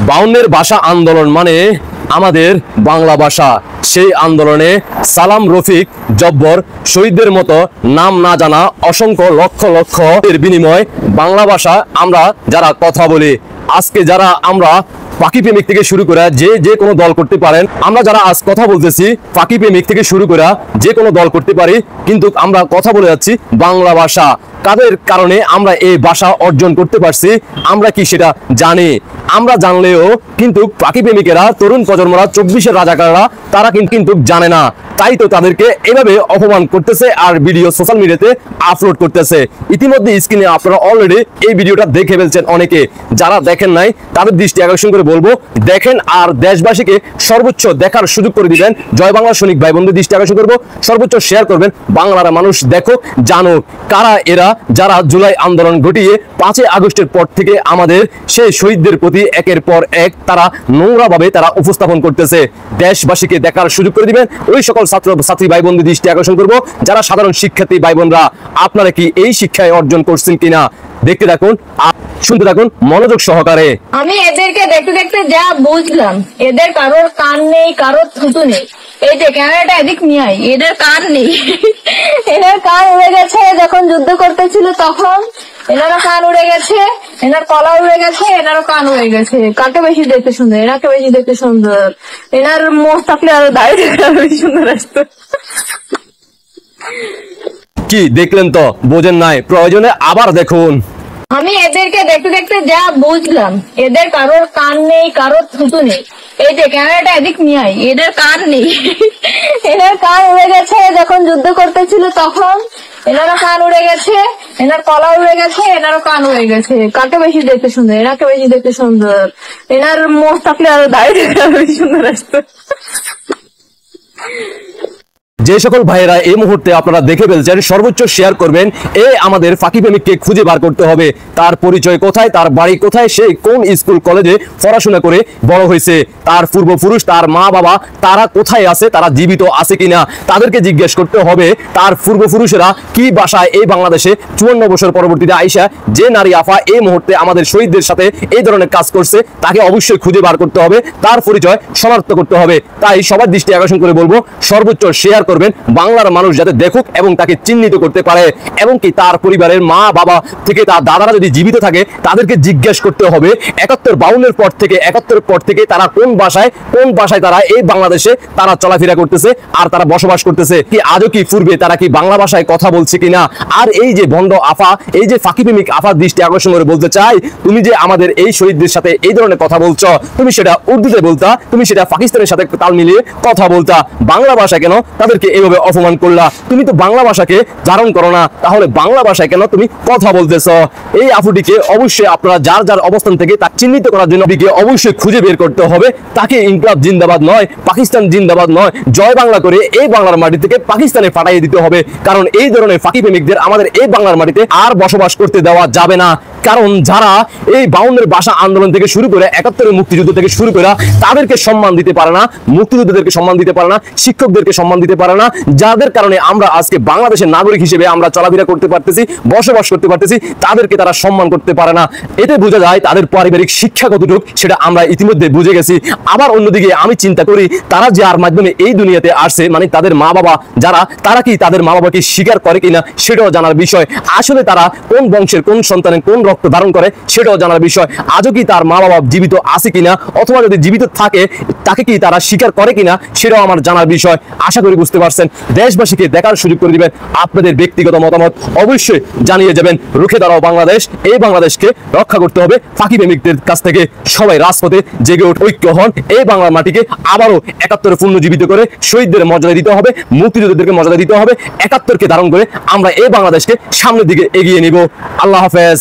52-এর ভাষা আন্দোলন মানে আমাদের বাংলা ভাষা। সেই আন্দোলনে সালাম, রফিক, জব্বর, শহীদদের মতো নাম না জানা অসংখ্য লক্ষ লক্ষ এর বিনিময় বাংলা ভাষা আমরা যারা কথা বলি, আজকে যারা আমরা পাখি প্রেমিক থেকে শুরু করে যে কোনো দল করতে পারেন, আমরা যারা আজ কথা বলতেছি পাখি প্রেমিক থেকে শুরু করে যে কোনো দল করতে পারি, কিন্তু আমরা কথা বলে যাচ্ছি বাংলা ভাষা। কাদের কারণে আমরা এই ভাষা অর্জন করতে পারছি আমরা কি সেটা জানি? আমরা জানলেও কিন্তু পাখি প্রেমিকেরা, তরুণ প্রজন্মরা, 24-এর রাজাকাররা তারা কিন্তু জানে না। তাই তো তাদেরকে এভাবে অপমান করতেছে আর ভিডিও সোশ্যাল মিডিয়াতে আপলোড করতেছে। ইতিমধ্যে স্ক্রিনে আপনারা অলরেডি এই ভিডিওটা দেখে ফেলছেন অনেকে। যারা দেখেন নাই তাদের দৃষ্টি আকর্ষণ করে বলবো দেখেন, আর দেশবাসীকে সর্বোচ্চ দেখার সুযোগ করে দিবেন। জয় বাংলা সৈনিক ভাই বোনদের দৃষ্টি আকর্ষণ করবো, সর্বোচ্চ শেয়ার করবেন। বাংলার মানুষ দেখুক, জানুক কারা এরা, যারা জুলাই আন্দোলন ঘটিয়ে 5 আগস্টের পর থেকে আমাদের সেই শহীদদের প্রতি একের পর এক তারা নোংরা ভাবে তারা উপস্থাপন করতেছে। দেশবাসীকে দেখার সুযোগ করে দিবেন। ওই সকল ছাত্রী ভাই বোনদের দৃষ্টি আকর্ষণ করবো, যারা সাধারণ শিক্ষার্থী ভাই বোনরা, আপনারা কি এই শিক্ষায় অর্জন করছেন কিনা দেখতে থাকুন, শুনতে থাকুন মনোযোগ সহকারে। আমি এদেরকে দেখতে দেখতে যা বুঝলাম, এদের কারোর কান নেই, কারোর থুতু নেই। এই যে ক্যামেরাটা এদিক নিয়ে আয়, এদের কান নেই। এদের কান উড়ে গেছে যখন যুদ্ধ করতেছিল তখন, এনারও কান উড়ে গেছে, এনার কলা উড়ে গেছে, এনারও কান উড়ে গেছে। কাকে বেশি দেখতে সুন্দর? এনাকে বেশি দেখতে সুন্দর। এনার মোষ থাকলে আরো দাঁড়িয়ে দেখতে আরো বেশি সুন্দর আসতো। কি দেখলেন তো, বোঝেন নাই? প্রয়োজনে আবার দেখুন। আমি এদেরকে দেখতে দেখতে যা বুঝলাম, এদের কারোর কান নেই, কারোর থুতু নেই। এই যে ক্যামেরাটা এদিক নিয়ে আয়, এদের কান নেই। এনার কান উড়ে গেছে যখন যুদ্ধ করতেছিল তখন, এনারও কান উড়ে গেছে, এনার কলা উড়ে গেছে, এনারও কান উড়ে গেছে। কাকে বেশি দেখতে সুন্দর? এনাকে বেশি দেখতে সুন্দর। এনার মোষ থাকলে আরো দাঁড়িয়ে দেখতে আরো বেশি সুন্দর আসতো। যে সকল ভাইয়েরা এই মুহূর্তে আপনারা দেখে ফেলছেন, সর্বোচ্চ শেয়ার করবেন। এই আমাদের ফাঁকি প্রেমিককে খুঁজে বার করতে হবে। তার পরিচয় কোথায়, তার বাড়ি কোথায়, সে কোন স্কুল কলেজে পড়াশোনা করে বড় হয়েছে, তার পূর্বপুরুষ, তার মা বাবা তারা কোথায় আছে, তারা জীবিত আছে কিনা তাদেরকে জিজ্ঞেস করতে হবে। তার পূর্বপুরুষেরা কি বাসায় এই বাংলাদেশে 54 বছর পরবর্তীতে আইসা যে নারী আফা এই মুহূর্তে আমাদের শহীদদের সাথে এই ধরনের কাজ করছে, তাকে অবশ্যই খুঁজে বার করতে হবে, তার পরিচয় শনাক্ত করতে হবে। তাই সবার দৃষ্টি আকর্ষণ করে বলবো সর্বোচ্চ শেয়ার করবেন, বাংলার মানুষ যাতে দেখুক এবং তাকে চিহ্নিত করতে পারে, এবং কি তার পরিবারের মা বাবা থেকে তার দাদারা যদি জীবিত থাকে তাদেরকে জিজ্ঞেস করতে হবে 71-52-এর পর থেকে, 71-এর পর থেকে তারা কোন ভাষায় তারা এই বাংলাদেশে তারা চলাফেরা করতেছে আর তারা বসবাস করতেছে, কি আজও কি পূর্বে তারা কি বাংলা ভাষায় কথা বলছে কিনা। আর এই যে বন্ড আফা, এই যে ফাঁকি প্রেমিক আফার দৃষ্টি আকর্ষণ করে বলতে চাই, তুমি যে আমাদের এই শহীদদের সাথে এই ধরনের কথা বলছো, তুমি সেটা উর্দুতে বলতা, তুমি সেটা পাকিস্তানের সাথে তাল মিলিয়ে কথা বলতা, বাংলা ভাষা কেন তাদেরকে এইভাবে অপমান করলা? তুমি তো বাংলা ভাষাকে ধারণ করো না, তাহলে বাংলা ভাষায় কেন তুমি কথা বলতেছ? এই আফুটিকে অবশ্যই আপনারা যার যার অবস্থান থেকে তা চিহ্নিত করার জন্য অবশ্যই খুঁজে বের করতে হবে। তাকে ইনকলাব জিন্দাবাদ নয়, পাকিস্তান জিন্দাবাদ নয়, জয় বাংলা করে এই বাংলার মাটি থেকে পাকিস্তানে পাঠিয়ে দিতে হবে। কারণ এই ধরনের ফাঁকি প্রেমিকদের আমাদের এই বাংলার মাটিতে আর বসবাস করতে দেওয়া যাবে না। কারণ যারা এই 52-এর ভাষা আন্দোলন থেকে শুরু করে 71-এর মুক্তিযুদ্ধ থেকে শুরু করে তাদেরকে সম্মান দিতে পারে না, মুক্তিযোদ্ধাদেরকে সম্মান দিতে পারে না, শিক্ষকদেরকে সম্মান দিতে পারে না, যাদের কারণে আমরা আজকে বাংলাদেশের নাগরিক হিসেবে আমরা চলাফেরা করতে পারতেছি, বসবাস করতে পারতেছি, তাদেরকে তারা সম্মান করতে পারে না। এতে বোঝা যায় তাদের পারিবারিক শিক্ষা কতটুকু সেটা আমরা ইতিমধ্যে বুঝে গেছি। আবার অন্যদিকে আমি চিন্তা করি তারা যার মাধ্যমে এই দুনিয়াতে আসছে, মানে তাদের মা বাবা যারা, তারা কি তাদের মা বাবাকে স্বীকার করে কিনা সেটাও জানার বিষয়। আসলে তারা কোন বংশের, কোন সন্তানের কোন রক্ত ধারণ করে সেটাও জানার বিষয়। আজও কি তার মা বাবা জীবিত আছে কিনা, অথবা যদি জীবিত থাকে তাকে কি তারা স্বীকার করে কিনা সেটাও আমার জানার বিষয়। আশা করি বুঝতে পারছেন। দেশবাসীকে দেখার সুযোগ করে দিবেন, আপনাদের ব্যক্তিগত মতামত অবশ্যই জানিয়ে যাবেন। রুখে দাঁড়াও বাংলাদেশ, এই বাংলাদেশকে রক্ষা করতে হবে ফাঁকি প্রেমিকদের কাছ থেকে। সবাই রাজপথে জেগে ঐক্য হন, এই বাংলার মাটিকে আবারও 71-এ পুনর্জীবিত করে শহীদদের মর্যাদা দিতে হবে, মুক্তিযোদ্ধাদেরকে মর্যাদা দিতে হবে। 71-কে ধারণ করে আমরা এই বাংলাদেশকে সামনের দিকে এগিয়ে নিব। আল্লাহ হাফেজ।